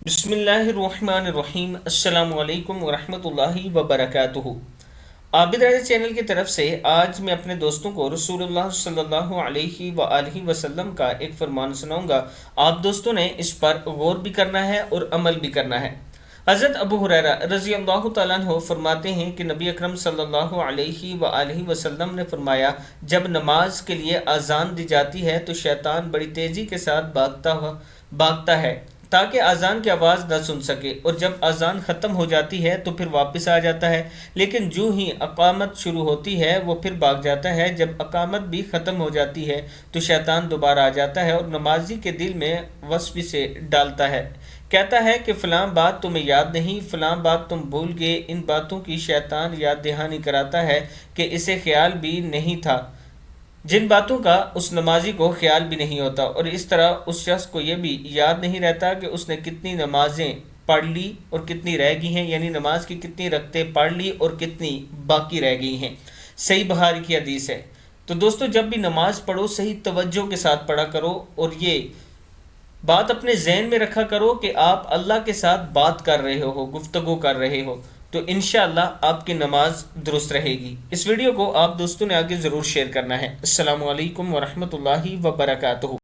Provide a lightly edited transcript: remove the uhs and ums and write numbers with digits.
بسم اللہ الرحمن الرحیم، السلام علیکم ورحمۃ اللہ وبرکاتہ۔ عابد رضا چینل کی طرف سے آج میں اپنے دوستوں کو رسول اللہ صلی اللہ علیہ وآلہ وسلم کا ایک فرمان سناؤں گا۔ آپ دوستوں نے اس پر غور بھی کرنا ہے اور عمل بھی کرنا ہے۔ حضرت ابو ہریرہ رضی اللہ تعالیٰ عنہ فرماتے ہیں کہ نبی اکرم صلی اللہ علیہ وآلہ وسلم نے فرمایا، جب نماز کے لیے اذان دی جاتی ہے تو شیطان بڑی تیزی کے ساتھ بھاگتا ہے تاکہ اذان کی آواز نہ سن سکے، اور جب اذان ختم ہو جاتی ہے تو پھر واپس آ جاتا ہے، لیکن جو ہی اقامت شروع ہوتی ہے وہ پھر بھاگ جاتا ہے۔ جب اقامت بھی ختم ہو جاتی ہے تو شیطان دوبارہ آ جاتا ہے اور نمازی کے دل میں وسوسے ڈالتا ہے، کہتا ہے کہ فلاں بات تمہیں یاد نہیں، فلاں بات تم بھول گئے۔ ان باتوں کی شیطان یاد دہانی کراتا ہے کہ اسے خیال بھی نہیں تھا، جن باتوں کا اس نمازی کو خیال بھی نہیں ہوتا، اور اس طرح اس شخص کو یہ بھی یاد نہیں رہتا کہ اس نے کتنی نمازیں پڑھ لی اور کتنی رہ گئی ہیں، یعنی نماز کی کتنی رکعتیں پڑھ لی اور کتنی باقی رہ گئی ہیں۔ صحیح بخاری کی حدیث ہے۔ تو دوستو، جب بھی نماز پڑھو صحیح توجہ کے ساتھ پڑھا کرو، اور یہ بات اپنے ذہن میں رکھا کرو کہ آپ اللہ کے ساتھ بات کر رہے ہو، گفتگو کر رہے ہو، تو انشاءاللہ آپ کی نماز درست رہے گی۔ اس ویڈیو کو آپ دوستوں نے آگے ضرور شیئر کرنا ہے۔ السلام علیکم ورحمۃ اللہ وبرکاتہ۔